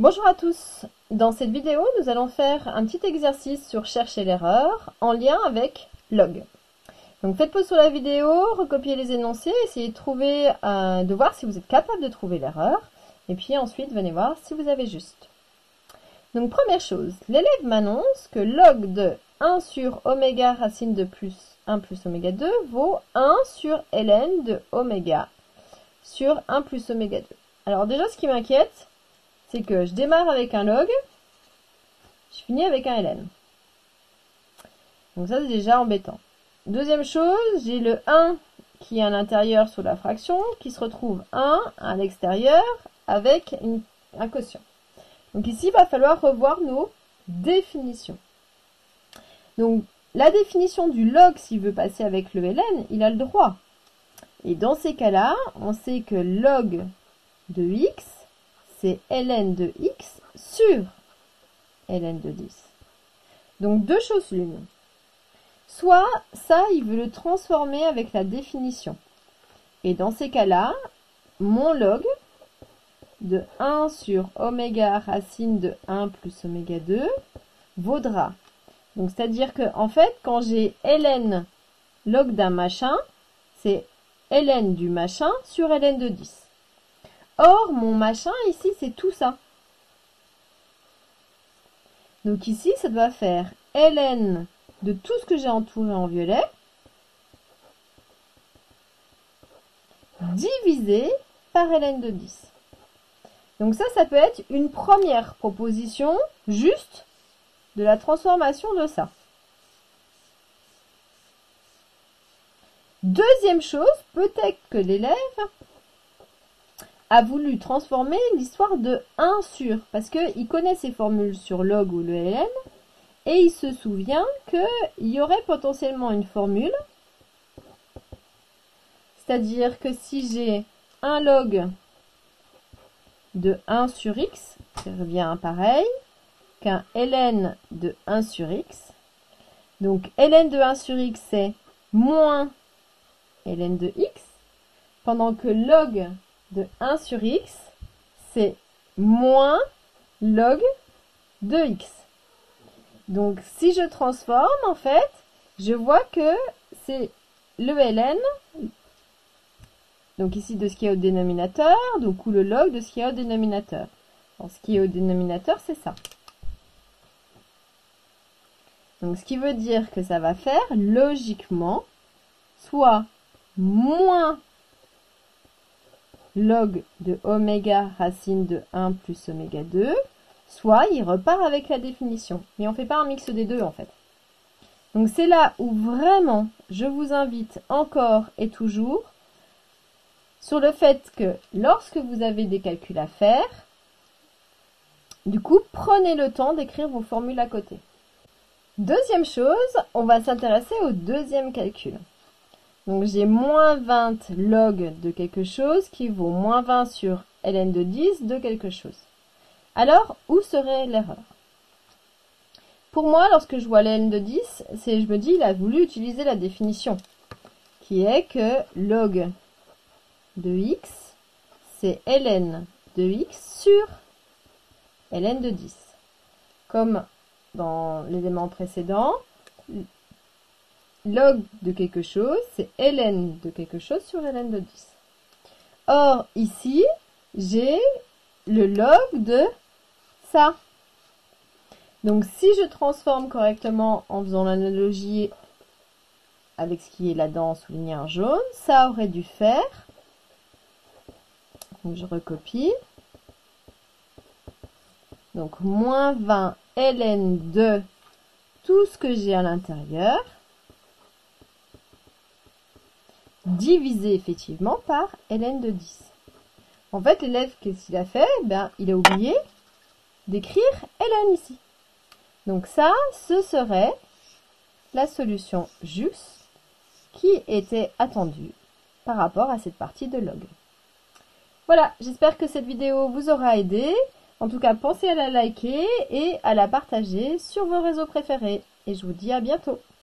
Bonjour à tous. Dans cette vidéo, nous allons faire un petit exercice sur chercher l'erreur en lien avec log. Donc faites pause sur la vidéo, recopiez les énoncés, essayez de trouver, de voir si vous êtes capable de trouver l'erreur. Et puis ensuite, venez voir si vous avez juste. Donc première chose, l'élève m'annonce que log de 1 sur oméga racine de plus 1 plus oméga 2 vaut 1 sur ln de oméga sur 1 plus oméga 2. Alors déjà, ce qui m'inquiète, c'est que je démarre avec un log, je finis avec un ln. Donc ça, c'est déjà embêtant. Deuxième chose, j'ai le 1 qui est à l'intérieur sur la fraction, qui se retrouve 1 à l'extérieur avec un quotient. Donc ici, il va falloir revoir nos définitions. Donc la définition du log, s'il veut passer avec le ln, il a le droit. Et dans ces cas-là, on sait que log de x, c'est ln de x sur ln de 10. Donc deux choses l'une. Soit ça, il veut le transformer avec la définition. Et dans ces cas-là, mon log de 1 sur oméga racine de 1 plus oméga 2 vaudra. Donc c'est-à-dire que en fait, quand j'ai ln log d'un machin, c'est ln du machin sur ln de 10. Or, mon machin, ici, c'est tout ça. Donc ici, ça doit faire ln de tout ce que j'ai entouré en violet, divisé par ln de 10. Donc ça peut être une première proposition juste de la transformation de ça. Deuxième chose, peut-être que l'élève a voulu transformer l'histoire de 1 sur, parce qu'il connaît ses formules sur log ou le ln, et il se souvient qu'il y aurait potentiellement une formule, c'est-à-dire que si j'ai un log de 1 sur x, qui revient pareil, qu'un ln de 1 sur x, donc ln de 1 sur x c'est moins ln de x, pendant que log de 1 sur x, c'est moins log de x. Donc, si je transforme, en fait, je vois que c'est le ln, donc ici de ce qui est au dénominateur, donc ou le log de ce qui est au dénominateur. Alors, ce qui est au dénominateur, c'est ça. Donc, ce qui veut dire que ça va faire, logiquement, soit moins log de oméga racine de 1 plus oméga 2, soit il repart avec la définition. Mais on ne fait pas un mix des deux en fait. Donc c'est là où vraiment je vous invite encore et toujours sur le fait que lorsque vous avez des calculs à faire, du coup prenez le temps d'écrire vos formules à côté. Deuxième chose, on va s'intéresser au deuxième calcul. Donc j'ai moins 20 log de quelque chose qui vaut moins 20 sur ln de 10 de quelque chose. Alors, où serait l'erreur? Pour moi, lorsque je vois ln de 10, je me dis il a voulu utiliser la définition, qui est que log de x, c'est ln de x sur ln de 10. Comme dans l'élément précédent, log de quelque chose, c'est ln de quelque chose sur ln de 10. Or, ici, j'ai le log de ça. Donc, si je transforme correctement en faisant l'analogie avec ce qui est là-dedans souligné en jaune, ça aurait dû faire, donc je recopie, donc moins 20 ln de tout ce que j'ai à l'intérieur, divisé effectivement par ln de 10. En fait, l'élève, qu'est-ce qu'il a fait? Il a oublié d'écrire ln ici. Donc ça, ce serait la solution juste qui était attendue par rapport à cette partie de log. Voilà, j'espère que cette vidéo vous aura aidé. En tout cas, pensez à la liker et à la partager sur vos réseaux préférés. Et je vous dis à bientôt.